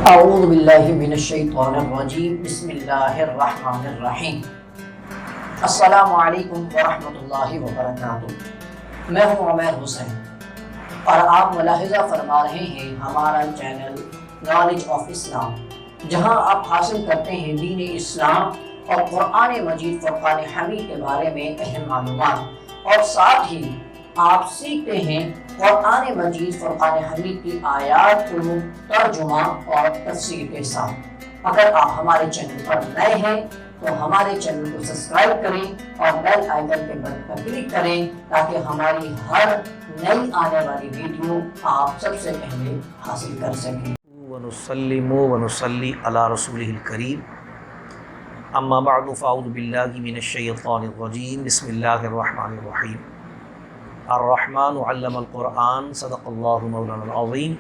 اعوذ باللہ من الشیطان الرجیم بسم اللہ الرحمن الرحیم السلام علیکم ورحمۃ اللہ وبرکاتہ۔ میں ہوں عمیر حسین اور آپ ملاحظہ فرما رہے ہیں ہمارا چینل نالج آف اسلام، جہاں آپ حاصل کرتے ہیں دین اسلام اور قرآن مجید فرقان حمید کے بارے میں اہم معلومات، اور ساتھ ہی آپ سیکھتے ہیں قرآن مجید فرقان حمید کی آیات کو ترجمہ اور تفسیر کے ساتھ۔ اگر آپ ہمارے چینل پر نئے ہیں تو ہمارے چینل کو سبسکرائب کریں اور بیل آئیکن کے بٹن پر کلک کریں تاکہ ہماری ہر نئی آنے والی ویڈیو آپ سب سے پہلے حاصل کر سکیں۔ ونسلم ونصلی علی رسولہ الکریم، اما بعد فاعوذ باللہ من الشیطان الرجیم، بسم اللہ الرحمن الرحیم۔ الرحمن علم القرآن، صدق اللہ مولانا العظیم۔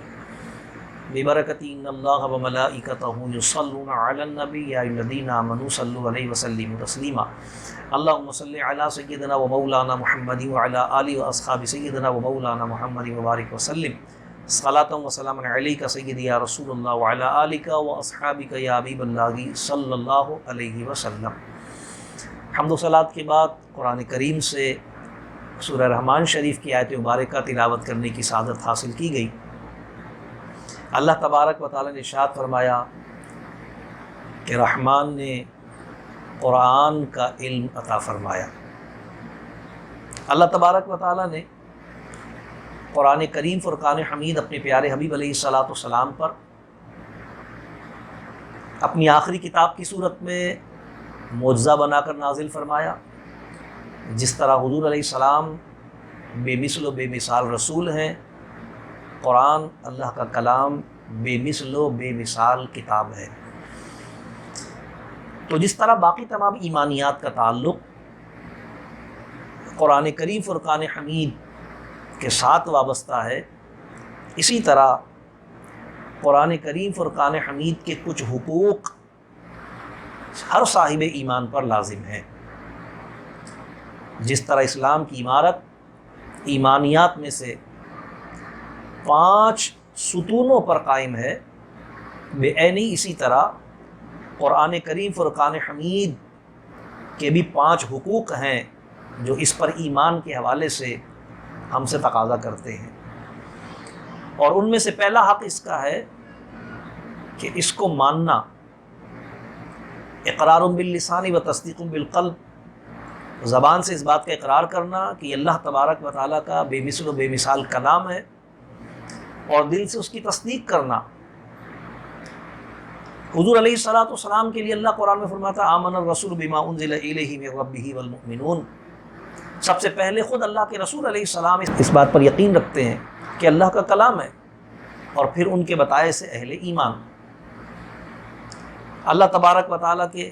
ببرکت ان اللہ وملائکتہ یصلون علی النبی یا ایھا الذین آمنوا صلوا علیہ وسلموا تسلیما۔ اللہم صل علی سیدنا و مولانا محمد وعلی آلہ واصحاب سیدنا و مولانا محمد وبارک وسلم۔ صلاۃ و سلام علیک سیدی یا رسول اللہ وعلی آلک واصحابک یا حبیب اللہ صلی اللہ علیہ وسلم۔ حمد و صلوات کے بعد قرآن کریم سے سورہ رحمان شریف کی آیت مبارکہ تلاوت کرنے کی سعادت حاصل کی گئی۔ اللہ تبارک و تعالیٰ نے ارشاد فرمایا کہ رحمان نے قرآن کا علم عطا فرمایا۔ اللہ تبارک و تعالیٰ نے قرآن کریم فرقان حمید اپنے پیارے حبیب علیہ الصلاۃ والسلام پر اپنی آخری کتاب کی صورت میں معجزہ بنا کر نازل فرمایا۔ جس طرح حضور علیہ السلام بے مثل و بے مثال رسول ہیں، قرآن اللہ کا کلام بے مثل و بے مثال کتاب ہے۔ تو جس طرح باقی تمام ایمانیات کا تعلق قرآن کریم فرقان حمید کے ساتھ وابستہ ہے، اسی طرح قرآن کریم فرقان حمید کے کچھ حقوق ہر صاحب ایمان پر لازم ہیں۔ جس طرح اسلام کی عمارت ایمانیات میں سے 5 ستونوں پر قائم ہے، بے عینی اسی طرح قرآن کریم فرقان حمید کے بھی 5 حقوق ہیں جو اس پر ایمان کے حوالے سے ہم سے تقاضا کرتے ہیں۔ اور ان میں سے پہلا حق اس کا ہے کہ اس کو ماننا، اقرار باللسان و تصدیق بالقلب، زبان سے اس بات کا اقرار کرنا کہ یہ اللہ تبارک و تعالیٰ کا بے مثل و بے مثال کلام ہے، اور دل سے اس کی تصدیق کرنا۔ حضور علیہ الصلاۃ والسلام کے لیے اللہ قرآن میں فرماتا آمن الرسول بما انزل الیہ من ربہ والمؤمنون۔ سب سے پہلے خود اللہ کے رسول علیہ السلام اس بات پر یقین رکھتے ہیں کہ اللہ کا کلام ہے، اور پھر ان کے بتائے سے اہل ایمان۔ اللہ تبارک و تعالیٰ کے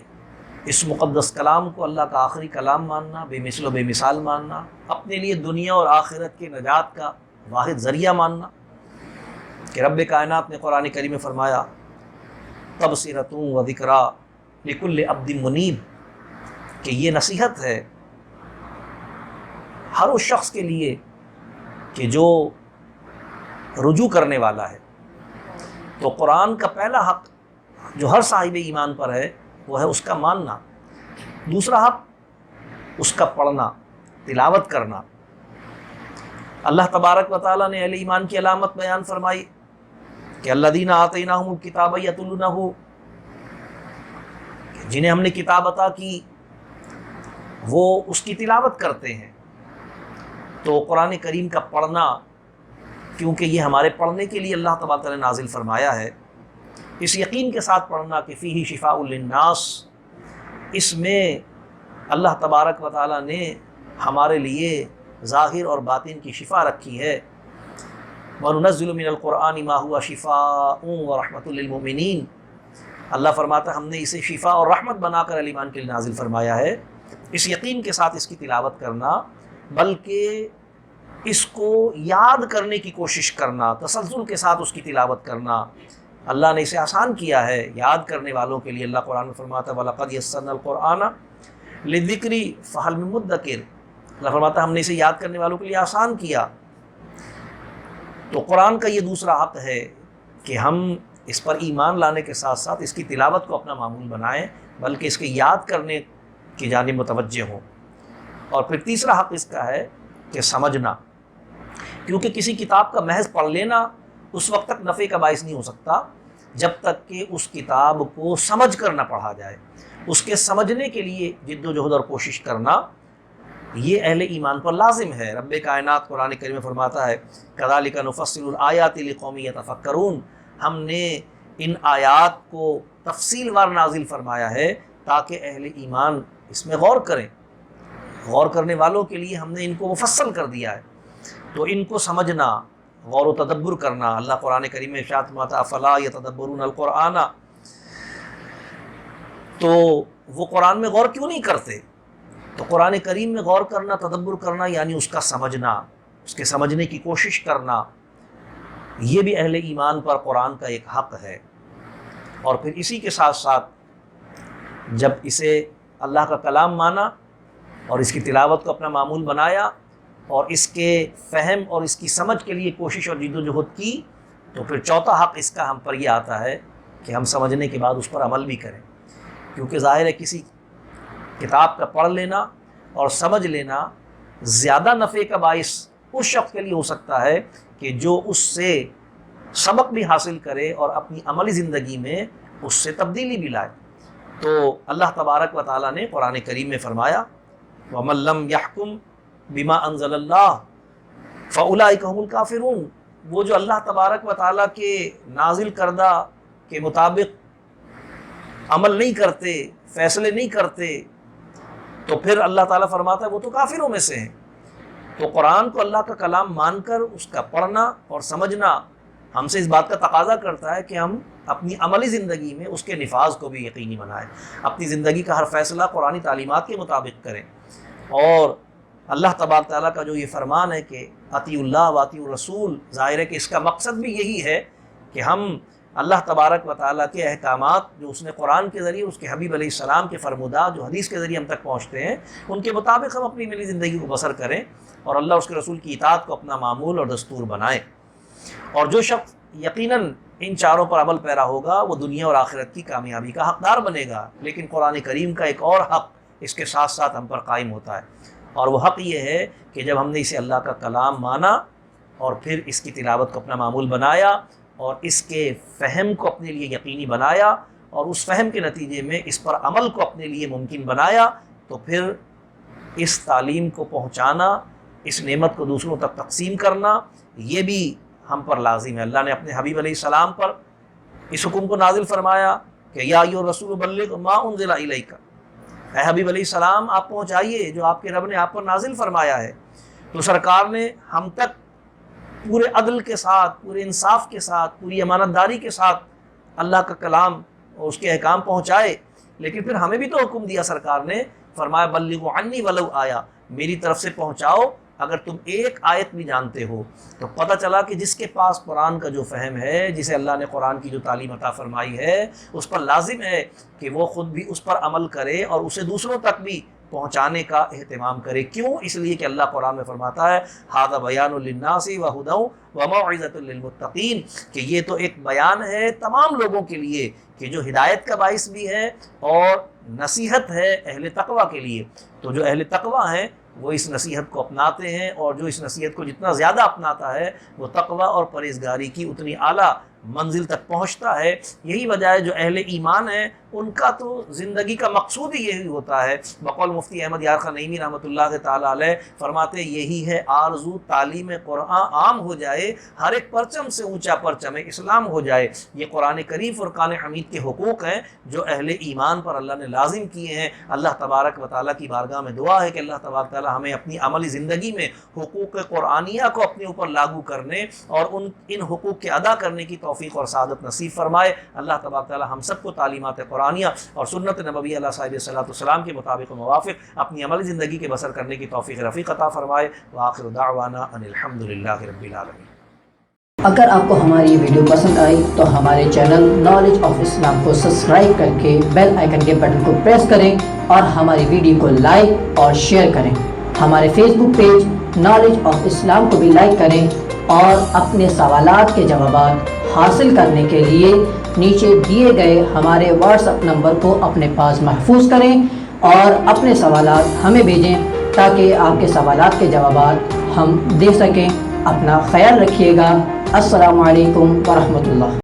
اس مقدس کلام کو اللہ کا آخری کلام ماننا، بے مثل و بے مثال ماننا، اپنے لیے دنیا اور آخرت کے نجات کا واحد ذریعہ ماننا کہ رب کائنات نے قرآن کریم میں فرمایا تبصرۃ و ذکریٰ لکل عبد منیب، کہ یہ نصیحت ہے ہر اس شخص کے لیے کہ جو رجوع کرنے والا ہے۔ تو قرآن کا پہلا حق جو ہر صاحب ایمان پر ہے وہ ہے اس کا ماننا۔ دوسرا حق اس کا پڑھنا، تلاوت کرنا۔ اللہ تبارک و تعالیٰ نے اہل ایمان کی علامت بیان فرمائی کہ الذین آتیناہم الکتاب یتلونہ، جنہیں ہم نے کتاب عطا کی وہ اس کی تلاوت کرتے ہیں۔ تو قرآن کریم کا پڑھنا، کیونکہ یہ ہمارے پڑھنے کے لیے اللہ تبارک و تعالیٰ نے نازل فرمایا ہے، اس یقین کے ساتھ پڑھنا کہ فیہ شفاء للناس، اس میں اللہ تبارک و تعالیٰ نے ہمارے لیے ظاہر اور باطن کی شفا رکھی ہے۔ وَنُنَزِّلُ مِنَ الْقُرْآنِ مَا هُوَ شِفَاءٌ وَرَحْمَةٌ لِّلْمُؤْمِنِينَ، اللہ فرماتا ہم نے اسے شفا اور رحمت بنا کر ایمان کے لیے نازل فرمایا ہے۔ اس یقین کے ساتھ اس کی تلاوت کرنا، بلکہ اس کو یاد کرنے کی کوشش کرنا، تسلسل کے ساتھ اس کی تلاوت کرنا، اللہ نے اسے آسان کیا ہے یاد کرنے والوں کے لیے۔ اللہ قرآن میں فرماتا ہے وَلَقَدْ يَسَّرْنَا الْقُرْآنَ لِلذِّكْرِ فَهَلْ مِن مُدَّكِرٍ، اللہ فرماتا ہے ہم نے اسے یاد کرنے والوں کے لیے آسان کیا۔ تو قرآن کا یہ دوسرا حق ہے کہ ہم اس پر ایمان لانے کے ساتھ ساتھ اس کی تلاوت کو اپنا معمول بنائیں، بلکہ اس کے یاد کرنے کی جانب متوجہ ہوں۔ اور پھر تیسرا حق اس کا ہے کہ سمجھنا، کیونکہ کسی کتاب کا محض پڑھ لینا اس وقت تک نفع کا باعث نہیں ہو سکتا جب تک کہ اس کتاب کو سمجھ کر نہ پڑھا جائے۔ اس کے سمجھنے کے لیے جد و جہد اور کوشش کرنا یہ اہل ایمان پر لازم ہے۔ رب کائنات قرآن کریم میں فرماتا ہے کذالک نفصل الآیات لقوم یتفکرون، ہم نے ان آیات کو تفصیل وار نازل فرمایا ہے تاکہ اہل ایمان اس میں غور کریں۔ غور کرنے والوں کے لیے ہم نے ان کو مفصل کر دیا ہے، تو ان کو سمجھنا، غور و تدبر کرنا۔ اللہ قرآن کریم میں ارشاد فرماتا افلا یتدبرون القرآن، تو وہ قرآن میں غور کیوں نہیں کرتے؟ تو قرآن کریم میں غور کرنا، تدبر کرنا یعنی اس کا سمجھنا، اس کے سمجھنے کی کوشش کرنا، یہ بھی اہل ایمان پر قرآن کا ایک حق ہے۔ اور پھر اسی کے ساتھ ساتھ جب اسے اللہ کا کلام مانا اور اس کی تلاوت کو اپنا معمول بنایا اور اس کے فہم اور اس کی سمجھ کے لیے کوشش اور جد و جہد کی، تو پھر چوتھا حق اس کا ہم پر یہ آتا ہے کہ ہم سمجھنے کے بعد اس پر عمل بھی کریں، کیونکہ ظاہر ہے کسی کتاب کا پڑھ لینا اور سمجھ لینا زیادہ نفع کا باعث اس شخص کے لیے ہو سکتا ہے کہ جو اس سے سبق بھی حاصل کرے اور اپنی عملی زندگی میں اس سے تبدیلی بھی لائے۔ تو اللہ تبارک و تعالیٰ نے قرآن کریم میں فرمایا وَمَن لَّمْ يَحْكُمْ بِمَا أَنزَلَ اللَّهُ فَأُولَٰئِكَ هُمُ الْكَافِرُونَ، وہ جو اللہ تبارک و تعالیٰ کے نازل کردہ کے مطابق عمل نہیں کرتے، فیصلے نہیں کرتے، تو پھر اللہ تعالیٰ فرماتا ہے وہ تو کافروں میں سے ہیں۔ تو قرآن کو اللہ کا کلام مان کر اس کا پڑھنا اور سمجھنا ہم سے اس بات کا تقاضا کرتا ہے کہ ہم اپنی عملی زندگی میں اس کے نفاذ کو بھی یقینی بنائیں، اپنی زندگی کا ہر فیصلہ قرآنی تعلیمات کے مطابق کریں۔ اور اللہ تبارک تعالیٰ کا جو یہ فرمان ہے کہ اطیعوا اللہ و اطیعوا الرسول، ظاہر ہے کہ اس کا مقصد بھی یہی ہے کہ ہم اللہ تبارک و تعالیٰ کے احکامات جو اس نے قرآن کے ذریعے، اس کے حبیب علیہ السلام کے فرمودات جو حدیث کے ذریعے ہم تک پہنچتے ہیں، ان کے مطابق ہم اپنی ملی زندگی کو بسر کریں اور اللہ اس کے رسول کی اطاعت کو اپنا معمول اور دستور بنائیں۔ اور جو شخص یقیناً ان چاروں پر عمل پیرا ہوگا وہ دنیا اور آخرت کی کامیابی کا حقدار بنے گا۔ لیکن قرآن کریم کا ایک اور حق اس کے ساتھ ساتھ ہم پر قائم ہوتا ہے، اور وہ حق یہ ہے کہ جب ہم نے اسے اللہ کا کلام مانا اور پھر اس کی تلاوت کو اپنا معمول بنایا اور اس کے فہم کو اپنے لیے یقینی بنایا اور اس فہم کے نتیجے میں اس پر عمل کو اپنے لیے ممکن بنایا، تو پھر اس تعلیم کو پہنچانا، اس نعمت کو دوسروں تک تقسیم کرنا، یہ بھی ہم پر لازم ہے۔ اللہ نے اپنے حبیب علیہ السلام پر اس حکم کو نازل فرمایا کہ یا ایھا الرسول بلغ ما انزل الیک، اے حبیب علیہ السلام آپ پہنچائیے جو آپ کے رب نے آپ پر نازل فرمایا ہے۔ تو سرکار نے ہم تک پورے عدل کے ساتھ، پورے انصاف کے ساتھ، پوری امانت داری کے ساتھ اللہ کا کلام اور اس کے احکام پہنچائے، لیکن پھر ہمیں بھی تو حکم دیا سرکار نے، فرمایا بلغوا عنی ولو آیا، میری طرف سے پہنچاؤ اگر تم ایک آیت بھی جانتے ہو۔ تو پتہ چلا کہ جس کے پاس قرآن کا جو فہم ہے، جسے اللہ نے قرآن کی جو تعلیم عطا فرمائی ہے، اس پر لازم ہے کہ وہ خود بھی اس پر عمل کرے اور اسے دوسروں تک بھی پہنچانے کا اہتمام کرے۔ کیوں؟ اس لیے کہ اللہ قرآن میں فرماتا ہے ھذا بیان للناس وھدی وموعظۃ للمتقین، کہ یہ تو ایک بیان ہے تمام لوگوں کے لیے کہ جو ہدایت کا باعث بھی ہے اور نصیحت ہے اہل تقویٰ کے لیے۔ تو جو اہل تقویٰ ہیں وہ اس نصیحت کو اپناتے ہیں، اور جو اس نصیحت کو جتنا زیادہ اپناتا ہے وہ تقویٰ اور پرہیزگاری کی اتنی اعلیٰ منزل تک پہنچتا ہے۔ یہی وجہ ہے جو اہل ایمان ہیں ان کا تو زندگی کا مقصود ہی یہی ہوتا ہے۔ بقول مفتی احمد یار خان نعیمی رحمۃ اللہ تعالیٰ علیہ فرماتے یہی ہے آرزو تعلیم قرآن عام ہو جائے، ہر ایک پرچم سے اونچا پرچم اسلام ہو جائے۔ یہ قرآن کریم فرقان حمید کے حقوق ہیں جو اہل ایمان پر اللہ نے لازم کیے ہیں۔ اللہ تبارک و تعالیٰ کی بارگاہ میں دعا ہے کہ اللہ تبارک تعالیٰ ہمیں اپنی عملی زندگی میں حقوق قرآنیہ کو اپنے اوپر لاگو کرنے اور ان حقوق کے ادا کرنے کی توفیق اور سعادت نصیب فرمائے۔ اللہ تبارک تعالیٰ ہم سب کو تعلیمات قرآنیہ اور سنت نبوی علیہ صاحب الصلاۃ والسلام کے مطابق و موافق اپنی عملی زندگی کے بسر کرنے کی توفیق رفیق عطا فرمائے۔ وآخر دعوانا ان الحمد للہ رب العالمین۔ اگر آپ کو ہماری یہ ویڈیو پسند آئی تو ہمارے چینل نالج آف اسلام کو سبسکرائب کر کے بیل آئیکن کے بٹن کو پریس کریں اور ہماری ویڈیو کو لائک اور شیئر کریں۔ ہمارے Facebook page knowledge of Islam کو بھی لائک کریں اور اپنے سوالات کے جوابات حاصل کرنے کے لیے نیچے دیے گئے ہمارے واٹس ایپ نمبر کو اپنے پاس محفوظ کریں اور اپنے سوالات ہمیں بھیجیں تاکہ آپ کے سوالات کے جوابات ہم دے سکیں۔ اپنا خیال رکھیے گا۔ السلام علیکم ورحمۃ اللہ۔